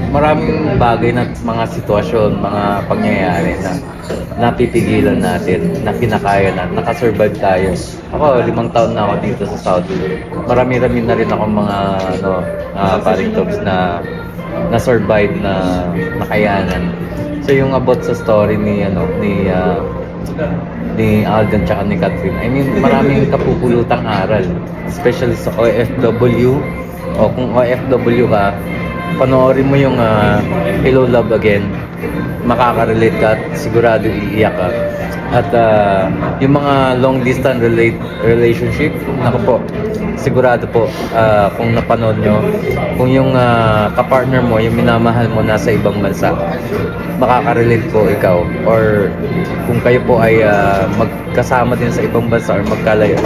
maraming bagay na mga sitwasyon, mga pangyayari na napipigilan natin, na kinakaya na, nakasurvive tayo. Ako, 5 taon na ako dito sa Saudi. Marami-rami na rin ako mga paring tops na na-survive na nakayanan. So yung about sa story ni Alden tsaka ni Catherine, I mean, maraming kapupulutang aral, especially sa OFW. O kung OFW ka, panoorin mo yung Hello Love Again, makaka-relate ka at sigurado iiyak ka. At yung mga long distance relationship, naku po, sigurado po, kung napanood nyo, kung yung kapartner mo, yung minamahal mo nasa ibang bansa, makaka-relate po ikaw. Or kung kayo po ay magkasama din sa ibang bansa or magkalayo,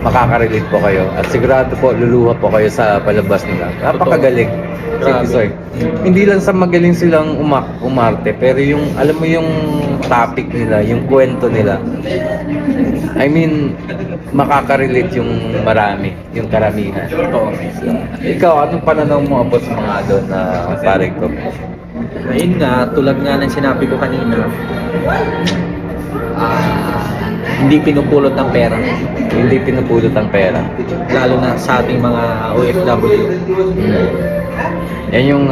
makaka-relate po kayo. At sigurado po, luluha po kayo sa palabas nila. Napakagaling. Soy. Hindi lang sa magaling silang umarte, pero yung, alam mo yung topic nila, yung kwento nila, I mean, makaka-relate yung marami, yung karamihan. Ikaw, anong pananaw mo about sa mga doon na paring ko? Ayun nga, tulad nga ng sinabi ko kanina, hindi pinupulot ng pera. Hindi pinupulot ang pera. Lalo na sa ating mga OFW. Yan yung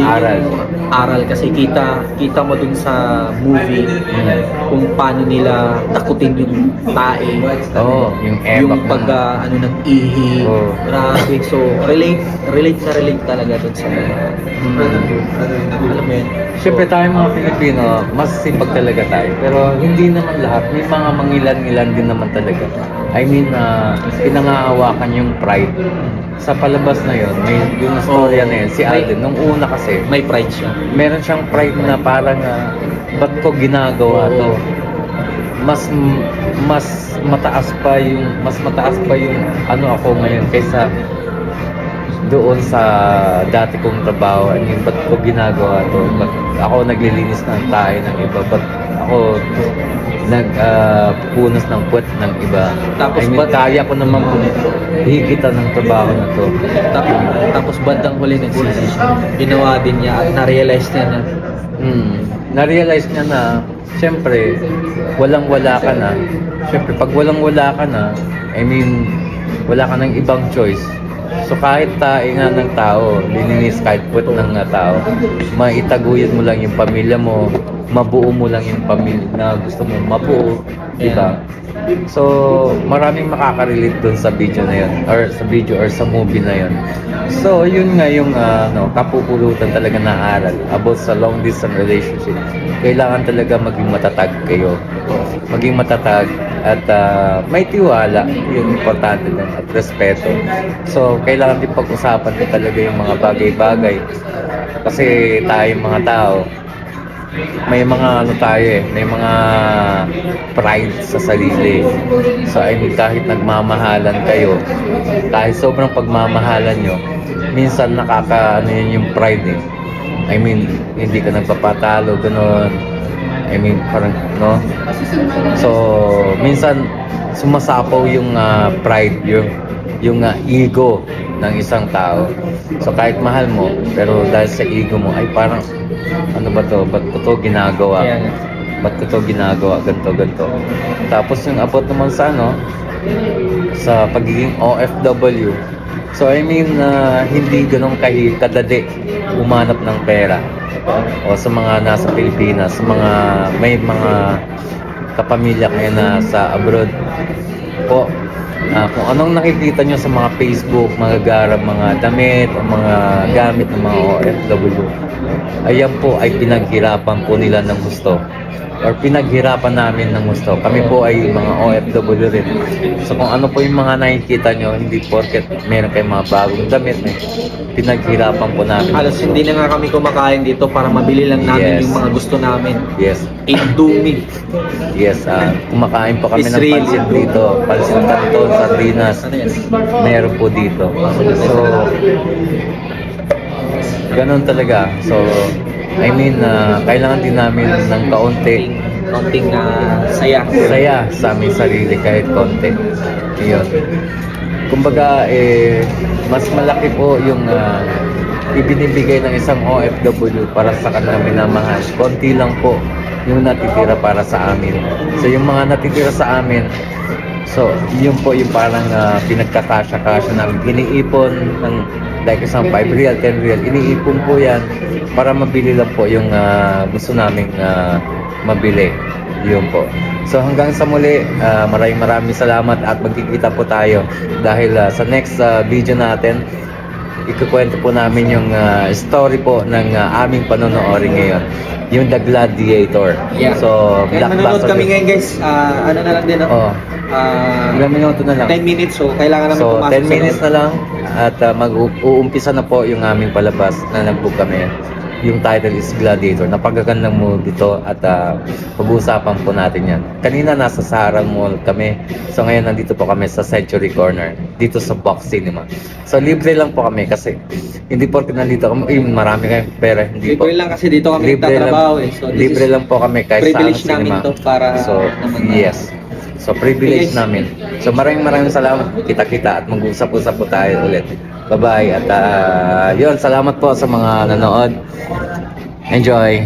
aral. Aral kasi kita mo dun sa movie kung paano nila takutin yung tae. Yung emak Yung pag ng ihi. Grabe. So relate talaga dun sa alam mo yun. Siyempre tayo mga Pilipino, mas sipag talaga tayo. Pero hindi naman lahat. May mga mangilan-ngilan din naman talaga. I mean, pinangahawakan yung pride. Sa palabas na yon, may yung storya na yun, si Alden, nung una kasi, May pride siya. meron siyang pride na parang, ba't ko ginagawa to? Mas mataas pa yung ano ako ngayon kaysa doon sa dati kong trabaho. I mean, ba't ko ginagawa to? Ba't ako naglilinis ng tayo ng iba? Ba't ako nagpunas ng puwet ng iba? Tapos I mean, kaya ko naman higitan ng trabaho na to. Tapos bandang huli nagsisi siya. Ginawa din niya at na-realize niya na Na-realize niya na, syempre, walang-wala ka na. Syempre, pag walang-wala ka na, I mean, wala ka ng ibang choice. So kahit tae nga ng tao, lininis kahit puwet ng tao, maitaguyod mo lang yung pamilya mo, mabuo mo lang yung pamilya na gusto mo mabuo, di ba? So maraming makaka-relate dun sa video na yun, or sa movie na yun. So yun nga yung kapupulutan talaga na aral about sa long distance relationship. Kailangan talaga maging matatag kayo. Maging matatag at may tiwala, yung importante dun, at respeto. So kailangan din pag-usapan din talaga yung mga bagay-bagay. Kasi tayong mga tao, may mga may mga pride sa sarili. So I mean, kahit nagmamahalan kayo, kahit sobrang pagmamahalan nyo, minsan yun yung pride eh. I mean, hindi ka nagpapatalo, gano'n. I mean, parang, no? So, minsan, sumasapaw yung pride, yung ego ng isang tao. So, kahit mahal mo, pero dahil sa ego mo, ay parang, ano ba to? Ba't ko to ginagawa? Ba't ko to ginagawa? Ganto. Tapos yung about naman sa sa pagiging OFW. So I mean, hindi ganun kadali umanap ng pera. O sa mga nasa Pilipinas, may mga kapamilya kayo na sa abroad po. Kung anong nakikita nyo sa mga Facebook, mga garab, mga damit, o mga gamit ng mga OFW, ayan po ay pinaghirapan po nila ng gusto, or pinaghirapan namin ng gusto. Kami po ay mga OFW rin. So kung ano po yung mga nakikita nyo, hindi porket meron kayong mga bagong damit, pinaghirapan po namin. halos hindi na nga kami kumakain dito para mabili lang namin Yes. yung mga gusto namin. Yes. Indomie. Yes, kumakain po kami ng Israel. pansit dito. Pansit canton, sardinas. Ano yan? Meron po dito. So, ganun talaga. So, I mean, kailangan din namin ng Konting saya. saya sa aming sarili kahit konti. Yun. Kumbaga, mas malaki po yung ibinibigay ng isang OFW para sa kanilang minamahal. Konti lang po yung natitira para sa amin. So yung mga natitira sa amin, so yun po yung parang pinagkakasya-kasya namin. Iniipon ng like isang 5 real, 10 real. Iniipon po yan para mabili lang po yung gusto naming mabili. Yun po. So hanggang sa muli, maraming salamat at magkikita po tayo dahil sa next video natin, ikukwento po namin yung story po ng aming panonoodin ngayon, yung The Gladiator. Yeah. So, Kaya manonood kami ngayon guys, ano na lang din, no? Oh, ilang minuto na lang. 10 minutes, so kailangan namin So, pumasok 10 minutes na lang at mag-uumpisa na po yung aming palabas na nag-book kami. Yung title is Gladiator. Napagagandang movie dito at pag-uusapan po natin yan. Kanina nasa Sahara Mall kami. So ngayon nandito po kami sa Century Corner. Dito sa Box Cinema. So libre lang po kami kasi hindi po nandito kami. Marami kayong pera. Hindi po. Libre lang kasi dito kami nagtatrabaho eh. So this libre is lang po kami kahit sa privilege cinema. namin to para So naman yes. So privilege Yes. namin. So maraming salamat. Kita-kita at mag-usap-usap po tayo ulit. Bye-bye. At yun, salamat po sa mga nanood. Enjoy.